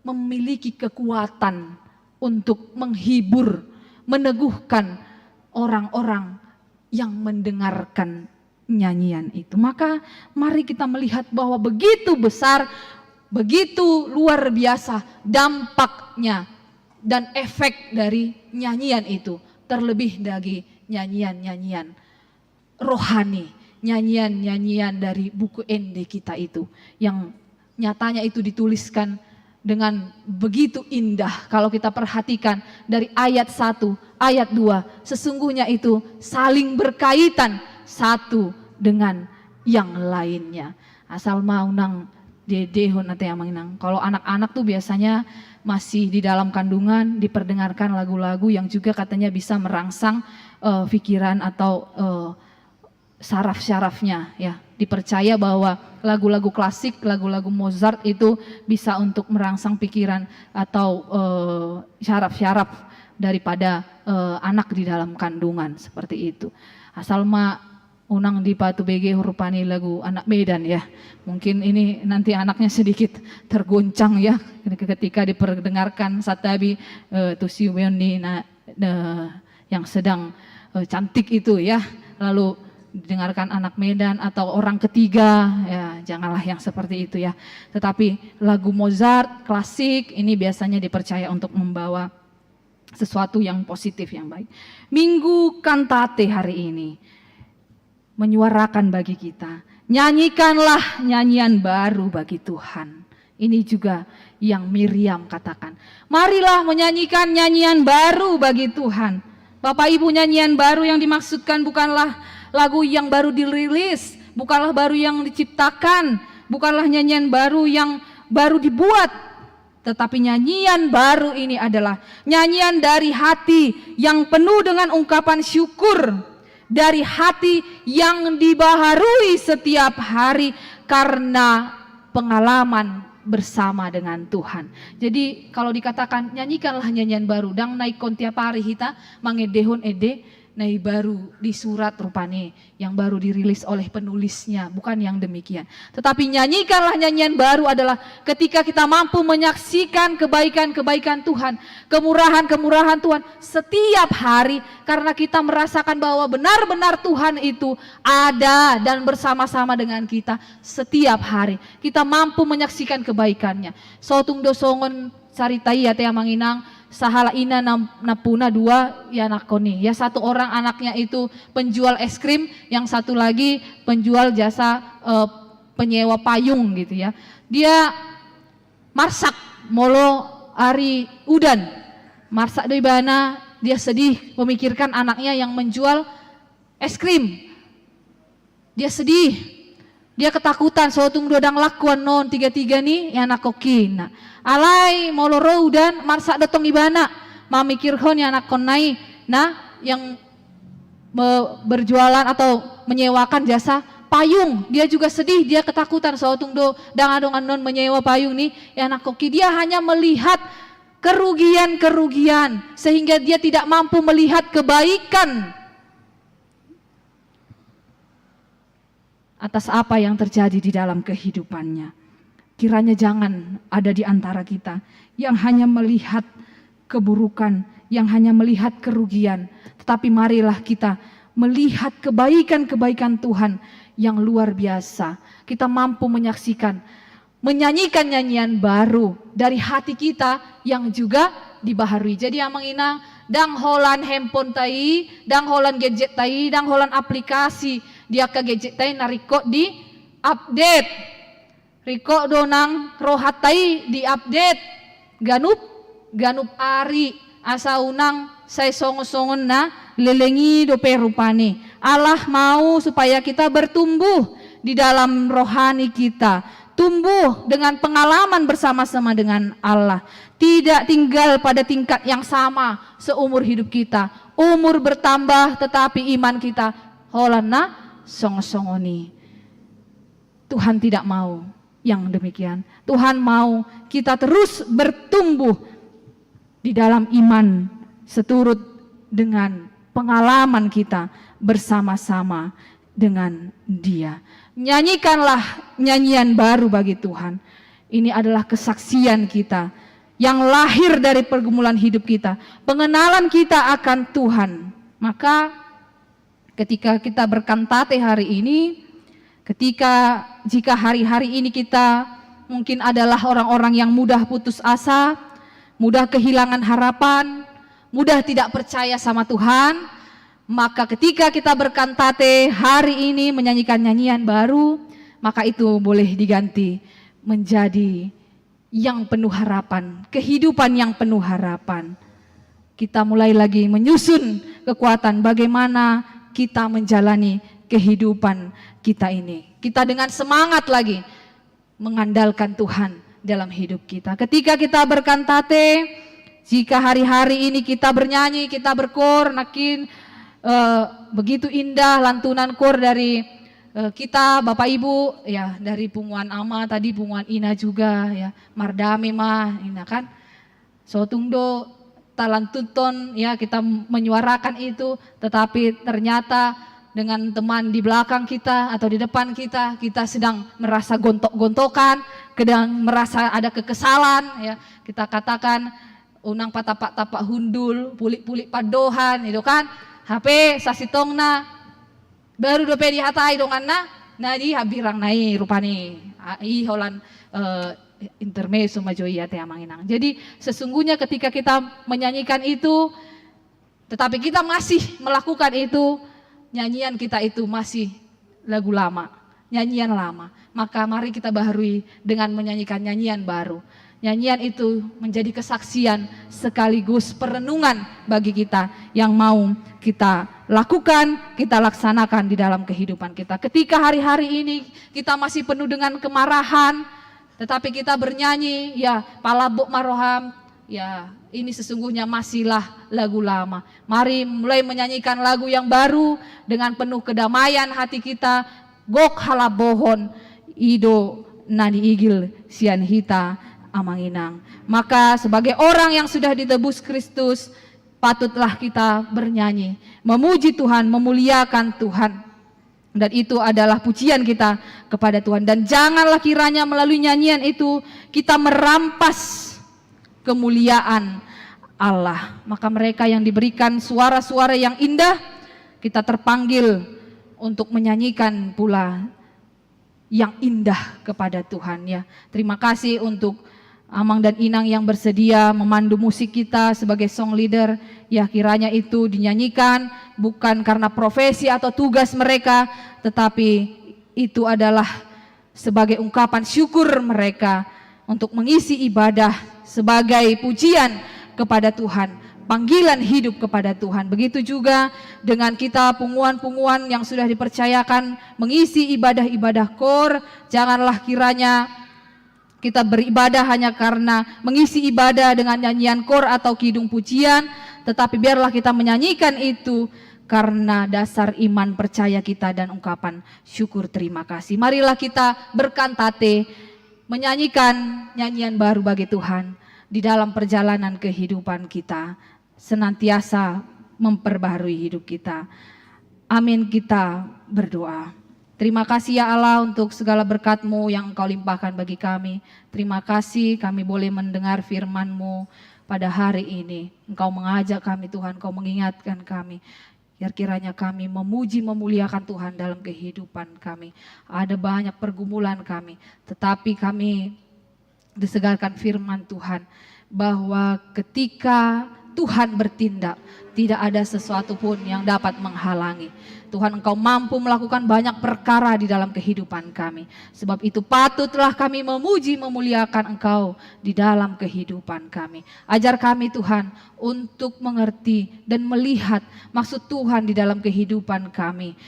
memiliki kekuatan untuk menghibur, meneguhkan orang-orang yang mendengarkan nyanyian itu. Maka mari kita melihat bahwa begitu besar, begitu luar biasa dampaknya dan efek dari nyanyian itu. Terlebih dari nyanyian-nyanyian rohani, nyanyian-nyanyian dari buku ND kita itu, yang nyatanya itu dituliskan dengan begitu indah. Kalau kita perhatikan dari ayat 1, ayat 2, sesungguhnya itu saling berkaitan satu dengan yang lainnya. Asal mau nang dedehon atau yang menginang. Kalau anak-anak tuh biasanya masih di dalam kandungan diperdengarkan lagu-lagu yang juga katanya bisa merangsang pikiran atau saraf-syarafnya, ya. Dipercaya bahwa lagu-lagu klasik, lagu-lagu Mozart itu bisa untuk merangsang pikiran atau syaraf-syaraf daripada anak di dalam kandungan, seperti itu. Asal ma unang di patu BG hurupani lagu anak Medan, ya. Mungkin ini nanti anaknya sedikit tergoncang, ya, ketika diperdengarkan Satabi Tusiweoni yang sedang cantik itu, ya. Lalu didengarkan anak Medan atau orang ketiga, ya janganlah yang seperti itu, ya. Tetapi lagu Mozart klasik ini biasanya dipercaya untuk membawa sesuatu yang positif, yang baik. Minggu kantate hari ini menyuarakan bagi kita, nyanyikanlah nyanyian baru bagi Tuhan. Ini juga yang Miriam katakan, marilah menyanyikan nyanyian baru bagi Tuhan. Bapak Ibu, nyanyian baru yang dimaksudkan bukanlah lagu yang baru dirilis, bukanlah baru yang diciptakan, bukanlah nyanyian baru yang baru dibuat, tetapi nyanyian baru ini adalah nyanyian dari hati yang penuh dengan ungkapan syukur, dari hati yang dibaharui setiap hari karena pengalaman bersama dengan Tuhan. Jadi kalau dikatakan nyanyikanlah nyanyian baru, dang naikon tiap hari kita mangedehon ede nai baru di surat rupane yang baru dirilis oleh penulisnya, bukan yang demikian. Tetapi nyanyikanlah nyanyian baru adalah ketika kita mampu menyaksikan kebaikan-kebaikan Tuhan, kemurahan-kemurahan Tuhan setiap hari, karena kita merasakan bahwa benar-benar Tuhan itu ada dan bersama-sama dengan kita setiap hari. Kita mampu menyaksikan kebaikannya. Sotung dosongon caritai ya teh manginang sahala ina napuna dua ya nakoni, ya satu orang anaknya itu penjual es krim, yang satu lagi penjual jasa penyewa payung gitu, ya. Dia marsak molo ari udan, marsak doi bana, dia sedih memikirkan anaknya yang menjual es krim. Dia sedih, dia ketakutan, sotung dodang lakuan non tiga-tiga nih ya nakokin. Nah, alai moloro udan marsak dotong ibana mamikirhon ya anak konai, nah yang berjualan atau menyewakan jasa payung, dia juga sedih, dia ketakutan, sotung do dangadongan non menyewa payung nih ya anak koki. Dia hanya melihat kerugian-kerugian sehingga dia tidak mampu melihat kebaikan atas apa yang terjadi di dalam kehidupannya. Kiranya jangan ada di antara kita yang hanya melihat keburukan, yang hanya melihat kerugian, tetapi marilah kita melihat kebaikan-kebaikan Tuhan yang luar biasa. Kita mampu menyaksikan, menyanyikan nyanyian baru dari hati kita yang juga dibaharui. Jadi yang menginang dang holan handphone tai, dang holan gadget tai, dang holan aplikasi dia ke gadget tai nariko di update. Riko donang rohat tai di update ganup ari asa unang saya songon-songon na lelengi dope rupane. Allah mau supaya kita bertumbuh di dalam rohani kita, tumbuh dengan pengalaman bersama-sama dengan Allah, tidak tinggal pada tingkat yang sama seumur hidup kita. Umur bertambah tetapi iman kita holana song-songoni. Tuhan tidak mau yang demikian. Tuhan mau kita terus bertumbuh di dalam iman seturut dengan pengalaman kita bersama-sama dengan Dia. Nyanyikanlah nyanyian baru bagi Tuhan. Ini adalah kesaksian kita yang lahir dari pergumulan hidup kita, pengenalan kita akan Tuhan. Maka ketika kita berkantate hari ini, jika hari-hari ini kita mungkin adalah orang-orang yang mudah putus asa, mudah kehilangan harapan, mudah tidak percaya sama Tuhan, maka ketika kita berkantate hari ini menyanyikan nyanyian baru, maka itu boleh diganti menjadi yang penuh harapan, kehidupan yang penuh harapan. Kita mulai lagi menyusun kekuatan bagaimana kita menjalani kehidupan kita ini. Kita dengan semangat lagi mengandalkan Tuhan dalam hidup kita. Ketika kita berkantate, jika hari-hari ini kita bernyanyi, kita berkor, makin begitu indah lantunan kor dari kita Bapak Ibu ya, dari Punguan Ama tadi, Punguan Ina juga ya, Mardame mah Ina kan. Sotungdo talantuton ya, kita menyuarakan itu, tetapi ternyata dengan teman di belakang kita atau di depan kita sedang merasa gontok-gontokan, sedang merasa ada kekesalan ya. Kita katakan unang patapak-tapak hundul, pulik-pulik padohan itu kan. HP sasitongna baru dope di hatai donganna nadi habirang nai rupani ai holan intermezzo majoia teh amanginang. Jadi sesungguhnya ketika kita menyanyikan itu, tetapi kita masih melakukan itu, nyanyian kita itu masih lagu lama, nyanyian lama. Maka mari kita baharui dengan menyanyikan nyanyian baru. Nyanyian itu menjadi kesaksian sekaligus perenungan bagi kita yang mau kita lakukan, kita laksanakan di dalam kehidupan kita. Ketika hari-hari ini kita masih penuh dengan kemarahan, tetapi kita bernyanyi, ya palabok maroham, ya ini sesungguhnya masihlah lagu lama. Mari mulai menyanyikan lagu yang baru dengan penuh kedamaian hati kita. Gok halabohon, ido nani igil sian hita amanginang. Maka sebagai orang yang sudah ditebus Kristus, patutlah kita bernyanyi, memuji Tuhan, memuliakan Tuhan. Dan itu adalah pujian kita kepada Tuhan. Dan janganlah kiranya melalui nyanyian itu kita merampas kemuliaan Allah. Maka mereka yang diberikan suara-suara yang indah, kita terpanggil untuk menyanyikan pula yang indah kepada Tuhan ya. Terima kasih untuk Amang dan Inang yang bersedia memandu musik kita sebagai song leader. Ya kiranya itu dinyanyikan bukan karena profesi atau tugas mereka, tetapi itu adalah sebagai ungkapan syukur mereka untuk mengisi ibadah sebagai pujian kepada Tuhan, panggilan hidup kepada Tuhan. Begitu juga dengan kita punguan-punguan yang sudah dipercayakan mengisi ibadah-ibadah kor. Janganlah kiranya kita beribadah hanya karena mengisi ibadah dengan nyanyian kor atau kidung pujian, tetapi biarlah kita menyanyikan itu karena dasar iman percaya kita dan ungkapan syukur terima kasih. Marilah kita berkantate, menyanyikan nyanyian baru bagi Tuhan di dalam perjalanan kehidupan kita, senantiasa memperbaharui hidup kita. Amin, kita berdoa. Terima kasih ya Allah untuk segala berkat-Mu yang Engkau limpahkan bagi kami. Terima kasih kami boleh mendengar firman-Mu pada hari ini. Engkau mengajak kami Tuhan, Engkau mengingatkan kami. Biar kiranya kami memuji memuliakan Tuhan dalam kehidupan kami. Ada banyak pergumulan kami, tetapi kami disegarkan firman Tuhan bahwa ketika Tuhan bertindak, tidak ada sesuatu pun yang dapat menghalangi. Tuhan, Engkau mampu melakukan banyak perkara di dalam kehidupan kami. Sebab itu patutlah kami memuji memuliakan Engkau di dalam kehidupan kami. Ajar kami Tuhan untuk mengerti dan melihat maksud Tuhan di dalam kehidupan kami.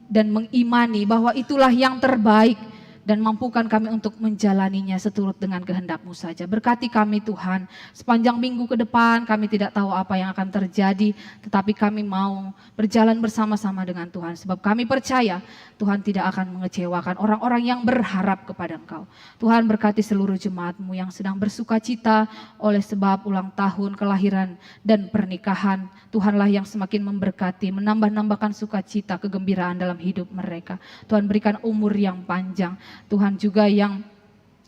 Dan mengimani bahwa itulah yang terbaik dan mampukan kami untuk menjalaninya seturut dengan kehendak-Mu saja. Berkati kami Tuhan, sepanjang minggu ke depan kami tidak tahu apa yang akan terjadi, tetapi kami mau berjalan bersama-sama dengan Tuhan. Sebab kami percaya Tuhan tidak akan mengecewakan orang-orang yang berharap kepada Engkau. Tuhan berkati seluruh jemaat-Mu yang sedang bersuka cita oleh sebab ulang tahun, kelahiran, dan pernikahan. Tuhanlah yang semakin memberkati, menambah-nambahkan sukacita, kegembiraan dalam hidup mereka. Tuhan berikan umur yang panjang. Tuhan juga yang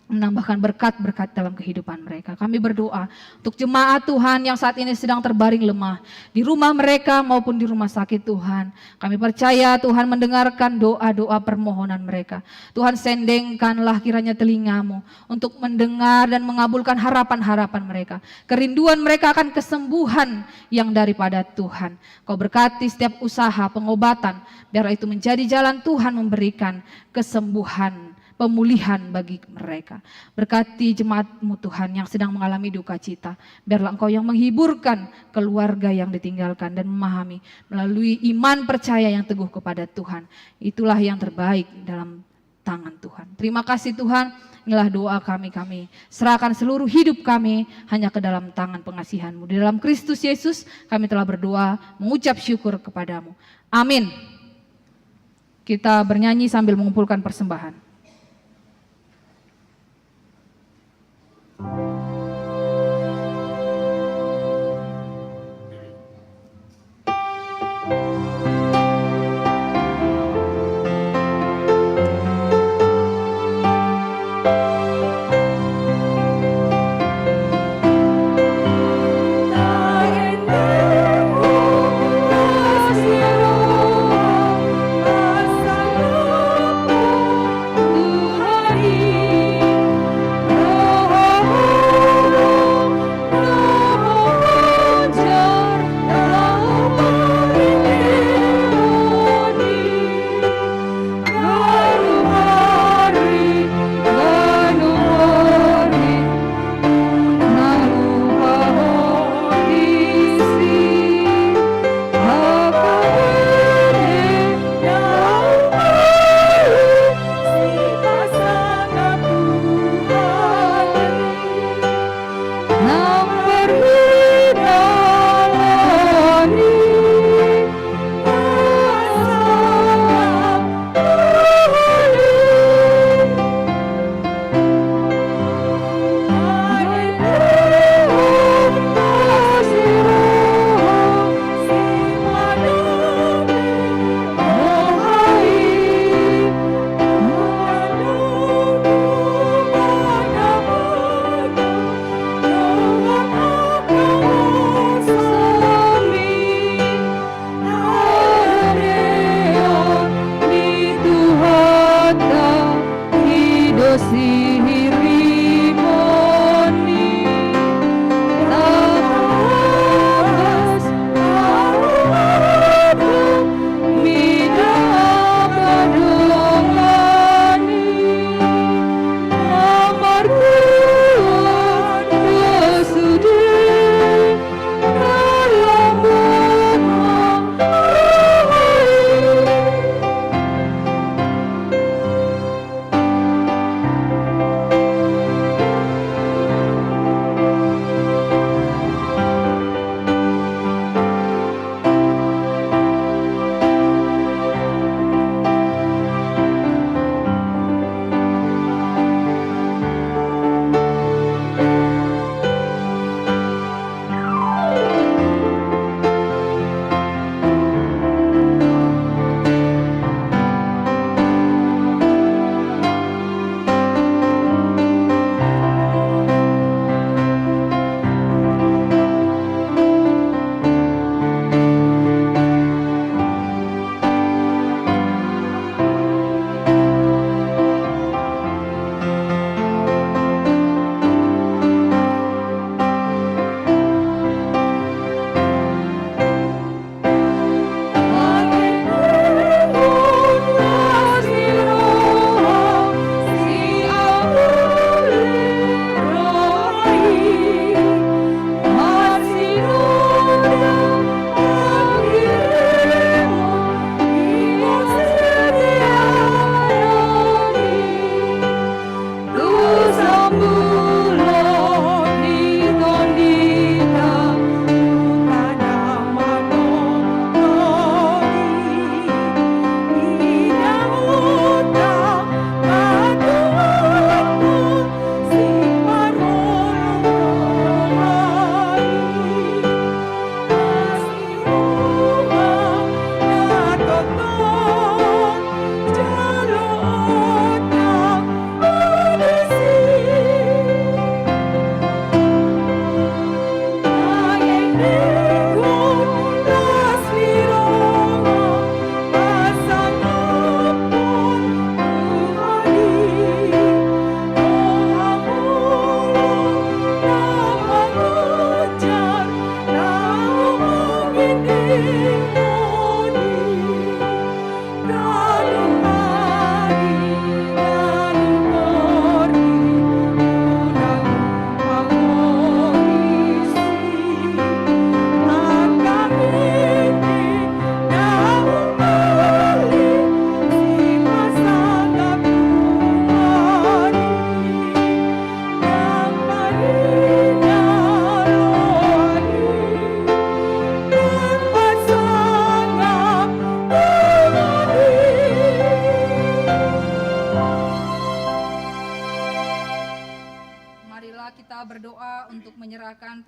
menambahkan berkat-berkat dalam kehidupan mereka. Kami berdoa untuk jemaat Tuhan yang saat ini sedang terbaring lemah di rumah mereka maupun di rumah sakit Tuhan. Kami percaya Tuhan mendengarkan doa-doa permohonan mereka. Tuhan sendengkanlah kiranya telinga-Mu untuk mendengar dan mengabulkan harapan-harapan mereka. Kerinduan mereka akan kesembuhan yang daripada Tuhan. Kau berkati setiap usaha pengobatan, biarlah itu menjadi jalan Tuhan memberikan kesembuhan, pemulihan bagi mereka. Berkati jemaat-Mu Tuhan yang sedang mengalami duka cita. Biarlah Engkau yang menghiburkan keluarga yang ditinggalkan dan memahami melalui iman percaya yang teguh kepada Tuhan. Itulah yang terbaik dalam tangan Tuhan. Terima kasih Tuhan. Inilah doa kami serahkan seluruh hidup kami hanya ke dalam tangan pengasihan-Mu. Di dalam Kristus Yesus kami telah berdoa mengucap syukur kepadamu. Amin. Kita bernyanyi sambil mengumpulkan persembahan.
Kasih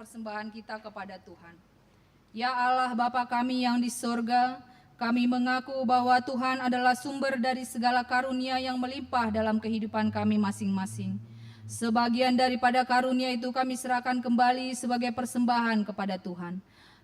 persembahan kita kepada Tuhan. Ya Allah Bapa kami yang di sorga, kami mengaku bahwa Tuhan adalah sumber dari segala karunia yang melimpah dalam kehidupan kami masing-masing. Sebagian daripada karunia itu kami serahkan kembali sebagai persembahan kepada Tuhan.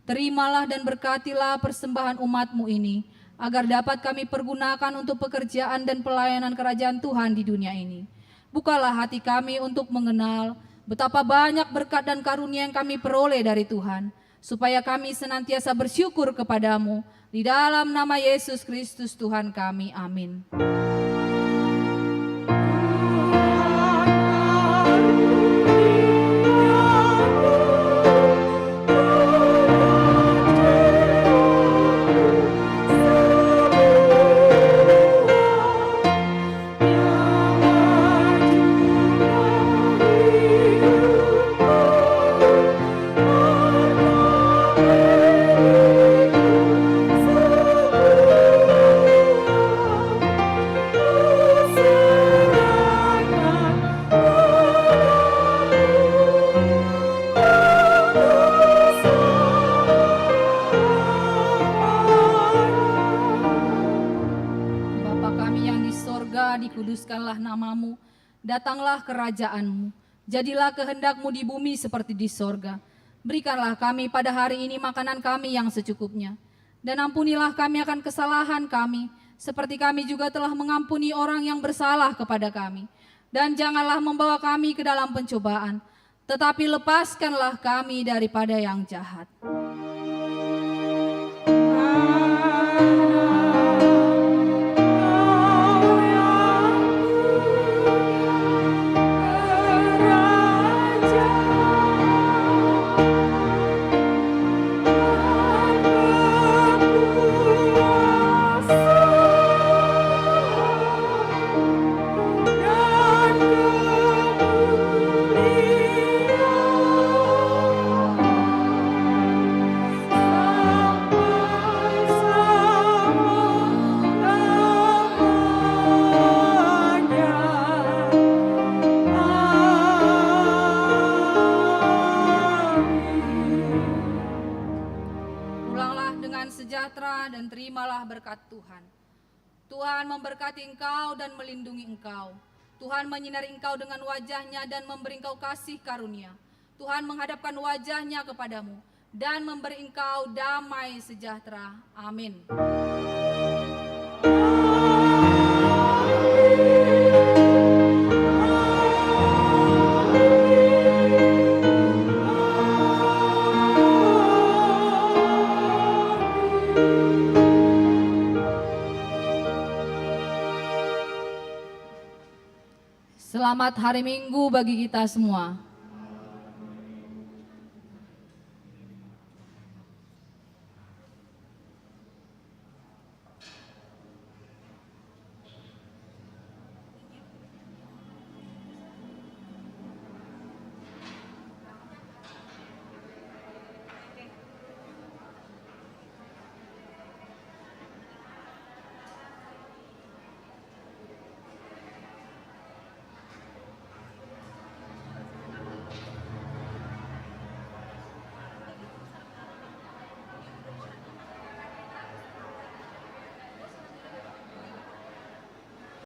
Terimalah dan berkatilah persembahan umat-Mu ini, agar dapat kami pergunakan untuk pekerjaan dan pelayanan kerajaan Tuhan di dunia ini. Bukalah hati kami untuk mengenal betapa banyak berkat dan karunia yang kami peroleh dari Tuhan, supaya kami senantiasa bersyukur kepadamu, di dalam nama Yesus Kristus Tuhan kami. Amin. Dikuduskanlah namamu, datanglah kerajaan-Mu, jadilah kehendak-Mu di bumi seperti di sorga. Berikanlah kami pada hari ini makanan kami yang secukupnya, dan ampunilah kami akan kesalahan kami, seperti kami juga telah mengampuni orang yang bersalah kepada kami. Dan janganlah membawa kami ke dalam pencobaan, tetapi lepaskanlah kami daripada yang jahat. Dan terimalah berkat Tuhan. Tuhan memberkati engkau dan melindungi engkau. Tuhan menyinari engkau dengan wajah-Nya dan memberi engkau kasih karunia. Tuhan menghadapkan wajah-Nya kepadamu dan memberi engkau damai sejahtera. Amin. Selamat hari Minggu bagi kita semua.